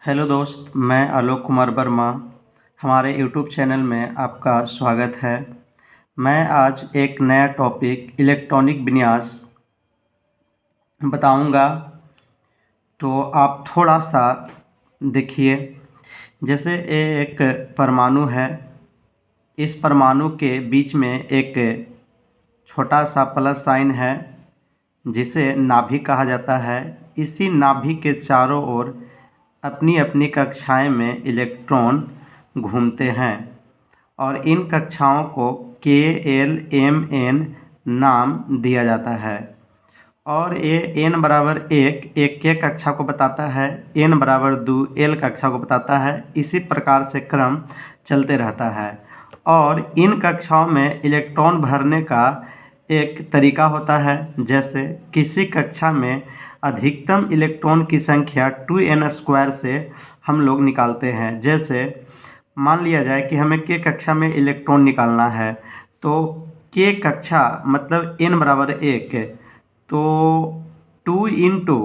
Hello दोस्त, मैं आलोक कुमार वर्मा। हमारे यूट्यूब चैनल में आपका स्वागत है। मैं आज एक नया टॉपिक इलेक्ट्रॉनिक विन्यास बताऊंगा, तो आप थोड़ा सा देखिए। जैसे ये एक परमाणु है, इस परमाणु के बीच में एक छोटा सा प्लस साइन है जिसे नाभि कहा जाता है। इसी नाभि के चारों ओर अपनी अपनी कक्षाएं में इलेक्ट्रॉन घूमते हैं और इन कक्षाओं को KLMN नाम दिया जाता है। और ये n बराबर एक के कक्षा को बताता है, n बराबर 2 L कक्षा को बताता है। इसी प्रकार से क्रम चलते रहता है और इन कक्षाओं में इलेक्ट्रॉन भरने का एक तरीका होता है। जैसे किसी कक्षा में अधिकतम इलेक्ट्रॉन की संख्या 2n² से हम लोग निकालते हैं। जैसे मान लिया जाए कि हमें k कक्षा में इलेक्ट्रॉन निकालना है, तो k कक्षा मतलब n बराबर 1, तो 2 इंटू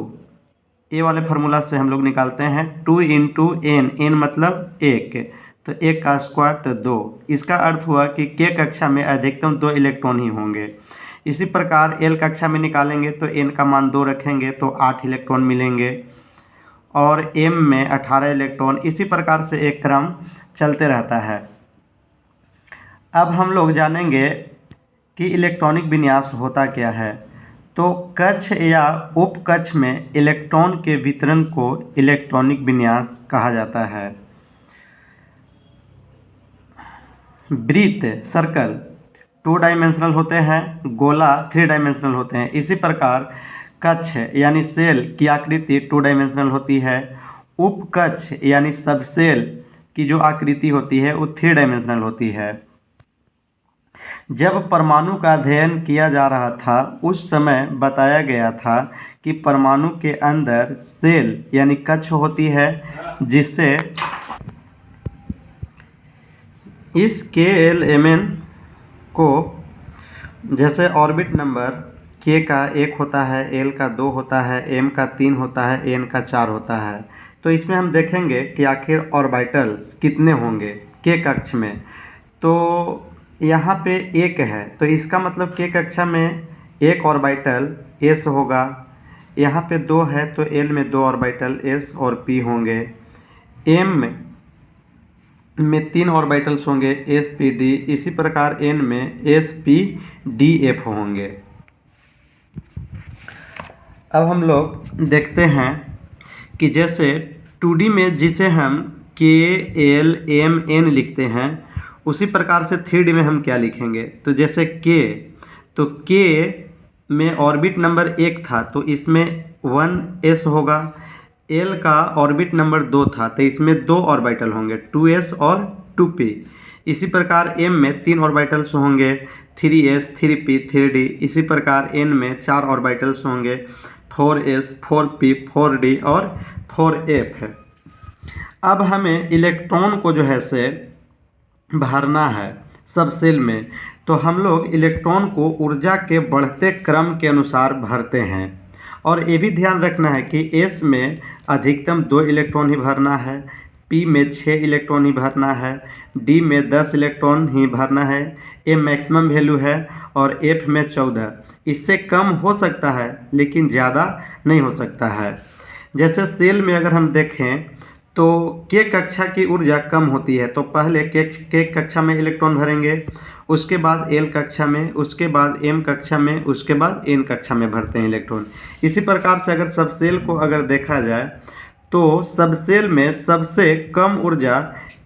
ए वाले फार्मूला से हम लोग निकालते हैं 2 इंटू n मतलब 1, तो 1 का स्क्वायर तो 2। इसका अर्थ हुआ कि k कक्षा में अधिकतम 2 इलेक्ट्रॉन ही होंगे। इसी प्रकार L कक्षा में निकालेंगे तो n का मान 2 रखेंगे तो 8 इलेक्ट्रॉन मिलेंगे और M में 18 इलेक्ट्रॉन। इसी प्रकार से एक क्रम चलते रहता है। अब हम लोग जानेंगे कि इलेक्ट्रॉनिक विन्यास होता क्या है। तो कक्ष या उपकक्ष में इलेक्ट्रॉन के वितरण को इलेक्ट्रॉनिक विन्यास कहा जाता है। वृत्त सर्कल 2 डायमेंशनल होते हैं, गोला 3 डायमेंशनल होते हैं। इसी प्रकार कक्ष यानी सेल की आकृति 2 डायमेंशनल होती है। उपकक्ष यानी सबसेल की जो आकृति होती है वो 3 डायमेंशनल होती है। जब परमाणु का अध्ययन किया जा रहा था उस समय बताया गया था कि परमाणु के अंदर सेल यानी कक्ष होती है, जिससे इस KLMN को जैसे ऑर्बिट नंबर K का 1 होता है, L का 2 होता है, M का 3 होता है, N का 4 होता है। तो इसमें हम देखेंगे कि आखिर ऑर्बिटल्स कितने होंगे K कक्ष में। तो यहाँ पे 1 है, तो इसका मतलब K कक्षा में 1 ऑर्बिटल S होगा। यहाँ पे 2 है तो L में 2 ऑर्बिटल S और P होंगे। M में 3 ऑर्बिटल्स होंगे sp d। इसी प्रकार N में sp d f होंगे। अब हम लोग देखते हैं कि जैसे 2D में जिसे हम KLMN लिखते हैं, उसी प्रकार से 3D में हम क्या लिखेंगे। तो जैसे K, तो K में ऑर्बिट नंबर 1 था तो इसमें 1s होगा। L का ऑर्बिट नंबर 2 था तो इसमें 2 ऑर्बिटल होंगे 2s और 2p। इसी प्रकार M में 3 ऑर्बिटल्स होंगे 3s 3p 3d। इसी प्रकार N में 4 ऑर्बिटल्स होंगे 4s 4p 4d और 4f। अब हमें इलेक्ट्रॉन को जो है से भरना है सब सेल में, तो हम लोग इलेक्ट्रॉन को ऊर्जा के बढ़ते क्रम के अनुसार भरते हैं। और ये भी ध्यान रखना है कि S में अधिकतम 2 इलेक्ट्रॉन ही भरना है, P में 6 इलेक्ट्रॉन ही भरना है, D में 10 इलेक्ट्रॉन ही भरना है, M मैक्सिमम वैल्यू है और F में 14। इससे कम हो सकता है लेकिन ज़्यादा नहीं हो सकता है। जैसे सेल में अगर हम देखें तो K कक्षा की ऊर्जा कम होती है, तो पहले K कक्षा में इलेक्ट्रॉन भरेंगे, उसके बाद L कक्षा में, उसके बाद M कक्षा में, उसके बाद N कक्षा में भरते हैं इलेक्ट्रॉन। इसी प्रकार से अगर सबसेल को अगर देखा जाए तो सबसेल में सबसे कम ऊर्जा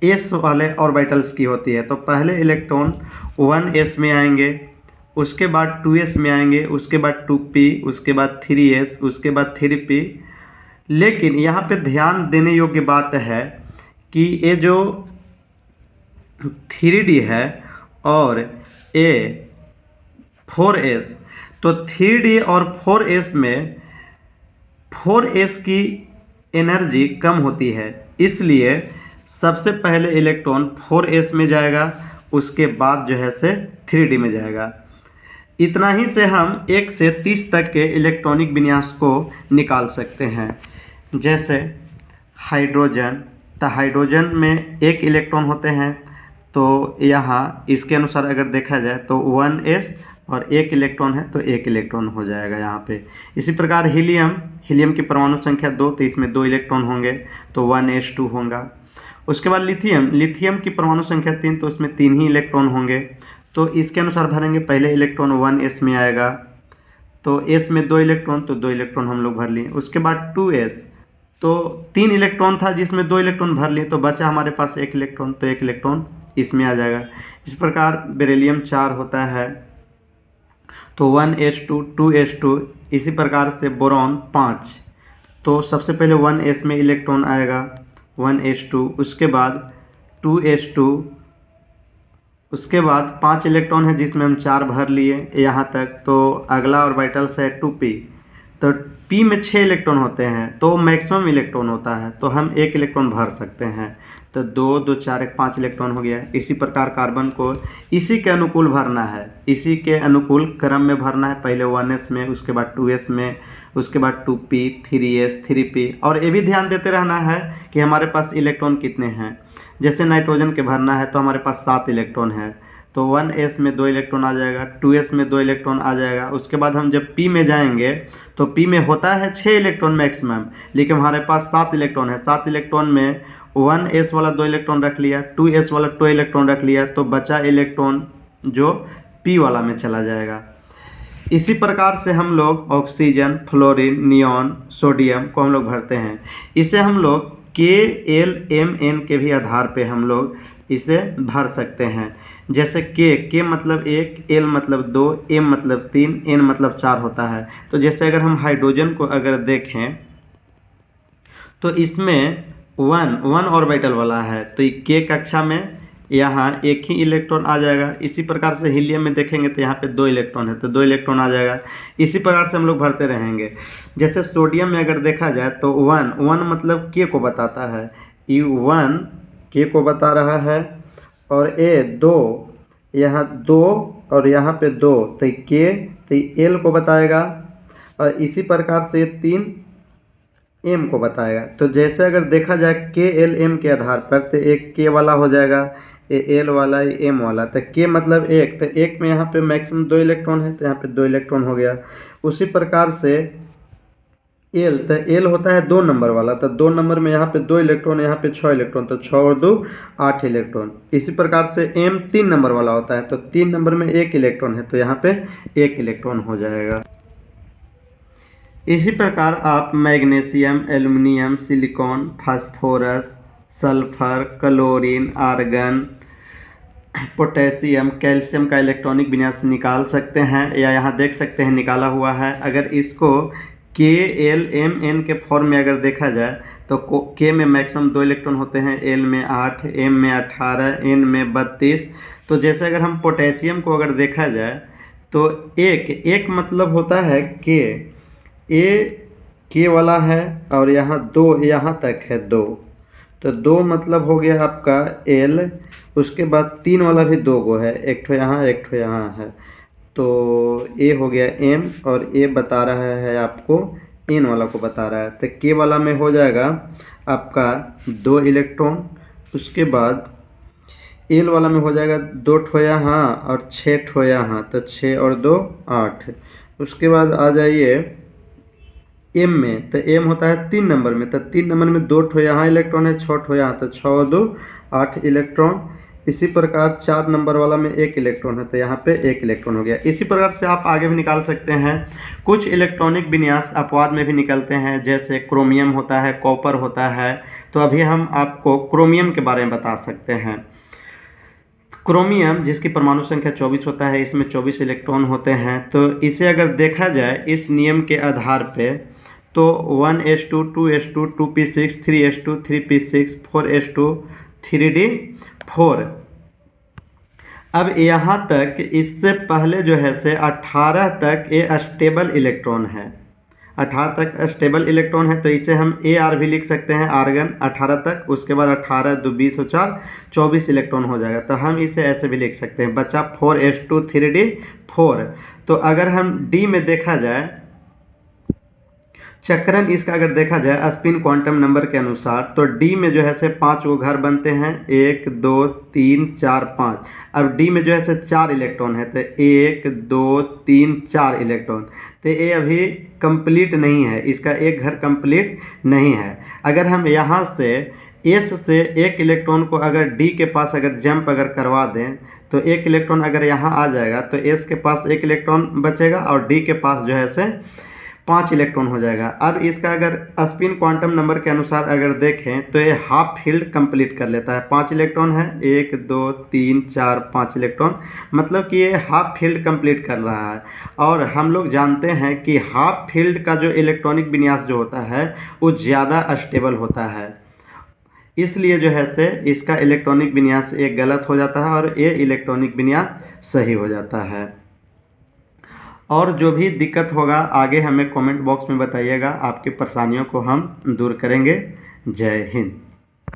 S वाले ऑर्बिटल्स की होती है। तो पहले इलेक्ट्रॉन 1s में आएंगे, उसके बाद 2s में आएंगे, उसके बाद 2p, उसके बाद 3s, उसके बाद 3p। लेकिन यहाँ पे ध्यान देने योग्य बात है कि ये जो 3D है और ये 4s, तो 3D और 4s में 4s की एनर्जी कम होती है, इसलिए सबसे पहले इलेक्ट्रॉन 4s में जाएगा, उसके बाद जो है से 3D में जाएगा। इतना ही से हम 1 से 30 तक के इलेक्ट्रॉनिक विन्यास को निकाल सकते हैं। जैसे हाइड्रोजन, तो हाइड्रोजन में एक इलेक्ट्रॉन होते हैं, तो यहाँ इसके अनुसार अगर देखा जाए तो 1s और एक इलेक्ट्रॉन है तो एक इलेक्ट्रॉन हो जाएगा यहाँ पे। इसी प्रकार हीलियम, हीलियम की परमाणु संख्या 2, तो इसमें 2 इलेक्ट्रॉन होंगे तो 1s2 होगा। उसके बाद लिथियम, लिथियम की परमाणु संख्या 3, तो उसमें 3 ही इलेक्ट्रॉन होंगे, तो इसके अनुसार भरेंगे। पहले इलेक्ट्रॉन 1s में आएगा, तो s में 2 इलेक्ट्रॉन, तो 2 इलेक्ट्रॉन हम लोग भर लिए। उसके बाद 2s, तो 3 इलेक्ट्रॉन था जिसमें 2 इलेक्ट्रॉन भर लिए, तो बचा हमारे पास 1 इलेक्ट्रॉन, तो 1 इलेक्ट्रॉन इसमें आ जाएगा। इस प्रकार बेरिलियम 4 होता है, तो 1s2 2s2। इसी प्रकार से बोरॉन 5, तो सबसे पहले 1s में इलेक्ट्रॉन आएगा 1s2, उसके बाद 2s2, उसके बाद 5 इलेक्ट्रॉन है जिसमें हम 4 भर लिए यहाँ तक। तो अगला ऑर्बिटल्स है 2p, तो p में 6 इलेक्ट्रॉन होते हैं, तो मैक्सिमम इलेक्ट्रॉन होता है, तो हम 1 इलेक्ट्रॉन भर सकते हैं, तो 2 2 4 1 5 इलेक्ट्रॉन हो गया। इसी प्रकार कार्बन को इसी के अनुकूल भरना है, इसी के अनुकूल क्रम में भरना है, पहले 1s में, उसके बाद 2s में, उसके बाद 2p 3s 3p। और ये भी ध्यान देते रहना है कि हमारे पास इलेक्ट्रॉन कितने हैं। जैसे नाइट्रोजन के भरना है तो हमारे पास 7 इलेक्ट्रॉन है, तो 1s में 2 इलेक्ट्रॉन आ जाएगा, 2s में 2 इलेक्ट्रॉन आ जाएगा। उसके बाद हम जब p में जाएंगे तो p में होता है 6 इलेक्ट्रॉन मैक्सिमम, लेकिन हमारे पास 7 इलेक्ट्रॉन है। 7 इलेक्ट्रॉन में 1s वाला 2 इलेक्ट्रॉन रख लिया, 2s वाला 2 इलेक्ट्रॉन रख लिया, तो बचा इलेक्ट्रॉन जो p वाला में चला जाएगा। इसी प्रकार से हम लोग ऑक्सीजन, फ्लोरीन, नियॉन, सोडियम को हम लोग भरते हैं। इसे हम लोग KLMN के भी आधार पे हम लोग इसे भर सकते हैं। जैसे K मतलब 1, L मतलब 2, M मतलब 3, N मतलब 4 होता है। तो जैसे अगर हम हाइड्रोजन को अगर देखें तो इसमें 1 ऑर्बिटल वाला है, तो K कक्षा में यहाँ एक ही इलेक्ट्रॉन आ जाएगा। इसी प्रकार से हीलियम में देखेंगे तो यहाँ पे 2 इलेक्ट्रॉन है, तो 2 इलेक्ट्रॉन आ जाएगा। इसी प्रकार से हम लोग भरते रहेंगे। जैसे सोडियम में अगर देखा जाए तो 1 मतलब K को बताता है, E1 K को बता रहा है, और A 2, यहाँ 2 और यहाँ पे 2, तो K तो L को बताएगा, और इसी प्रकार से 3 M को बताएगा। तो जैसे अगर देखा जाए KLM के आधार पर, तो एक K वाला हो जाएगा, ये L वाला, ये M वाला। तो K मतलब 1, तो 1 में यहाँ पे मैक्सिमम 2 इलेक्ट्रॉन है, तो यहाँ पे 2 इलेक्ट्रॉन हो गया। उसी प्रकार से L, तो L होता है 2 नंबर वाला, तो 2 नंबर में यहाँ पे 2 इलेक्ट्रॉन, यहाँ पे 6 इलेक्ट्रॉन, तो 6 और 2 8 इलेक्ट्रॉन। इसी प्रकार से M 3 नंबर वाला होता है, तो 3 नंबर में 1 इलेक्ट्रॉन है, तो यहाँ पे 1 इलेक्ट्रॉन हो जाएगा। इसी प्रकार आप magnesium, aluminium, silicon, phosphorus, sulphur, chlorine, argon, potassium, calcium का इलेक्ट्रॉनिक विन्यास निकाल सकते हैं, या यहाँ देख सकते हैं निकाला हुआ है। अगर इसको KLMN के फॉर्म में अगर देखा जाए तो K में मैक्सिमम 2 इलेक्ट्रॉन होते हैं, L में 8, M में 18, N में 32। तो जैसे अगर हम पोटेशियम को अगर देखा जाए तो एक मतलब होता है K वाला है, और यहाँ 2 यहाँ तक है 2, तो 2 मतलब हो गया आपका L। उसके बाद 3 वाला भी 2 गो है, एक ठो यहाँ एक ठो यहाँ है, तो A हो गया M, और A बता रहा है आपको N वाला को बता रहा है, तो K वाला में हो जाएगा आपका 2 इलेक्ट्रॉन। उसके बाद L वाला में हो जाएगा 2 ठो यहाँ और 6 ठो यहाँ, तो 6 और 2 8। उसके बाद आ जाइए M में, तो M होता है 3 नंबर में, तो 3 नंबर में 2 ठो यहाँ इलेक्ट्रॉन है, 6 ठो यहाँ, तो 6 और 2 8 इलेक्ट्रॉन। इसी प्रकार 4 नंबर वाला में 1 इलेक्ट्रॉन है, तो यहाँ पे 1 इलेक्ट्रॉन हो गया। इसी प्रकार से आप आगे भी निकाल सकते हैं। कुछ इलेक्ट्रॉनिक विन्यास अपवाद में भी निकलते हैं, जैसे क्रोमियम होता है, कॉपर होता है। तो अभी हम आपको क्रोमियम के बारे में बता सकते हैं। क्रोमियम जिसकी परमाणु संख्या 24 होता है, इसमें 24 इलेक्ट्रॉन होते हैं। तो इसे अगर देखा जाए इस नियम के आधार पे, तो 1s2 2s2 2p6 3s2 3p6 4s2 3d4। अब यहाँ तक इससे पहले जो है से 18 तक ये स्टेबल इलेक्ट्रॉन है, 18 तक स्टेबल इलेक्ट्रॉन है, तो इसे हम AR भी लिख सकते हैं, आर्गन 18 तक। उसके बाद 18 2 20 और 4 24 इलेक्ट्रॉन हो जाएगा, तो हम इसे ऐसे भी लिख सकते हैं। बचा 4s2 3d4। तो अगर हम D में देखा जाए चक्रण इसका अगर देखा जाए स्पिन क्वांटम नंबर के अनुसार तो डी में जो है से 5 वो घर बनते हैं, 1 2 3 4 5। अब डी में जो है से 4 इलेक्ट्रॉन है, तो 1 2 3 4 इलेक्ट्रॉन, तो ये अभी कंप्लीट नहीं है, इसका एक घर कंप्लीट नहीं है। अगर हम यहाँ से एस से एक इलेक्ट्रॉन को अगर डी के पास अगर जंप अगर करवा दें तो एक इलेक्ट्रॉन अगर यहाँ आ जाएगा तो एस के पास एक इलेक्ट्रॉन बचेगा और डी के पास जो है से 5 इलेक्ट्रॉन हो जाएगा। अब इसका अगर स्पिन क्वांटम नंबर के अनुसार अगर देखें तो ये हाफ फील्ड कंप्लीट कर लेता है। 5 इलेक्ट्रॉन है, 1 2 3 4 5 इलेक्ट्रॉन, मतलब कि ये हाफ फील्ड कंप्लीट कर रहा है। और हम लोग जानते हैं कि हाफ फील्ड का जो इलेक्ट्रॉनिक विन्यास जो होता है वो ज़्यादा स्टेबल होता है, इसलिए जो है से इसका इलेक्ट्रॉनिक विन्यास एक गलत हो जाता है और ये इलेक्ट्रॉनिक विन्यास सही हो जाता है। और जो भी दिक्कत होगा आगे हमें कमेंट बॉक्स में बताइएगा, आपकी परेशानियों को हम दूर करेंगे। जय हिंद।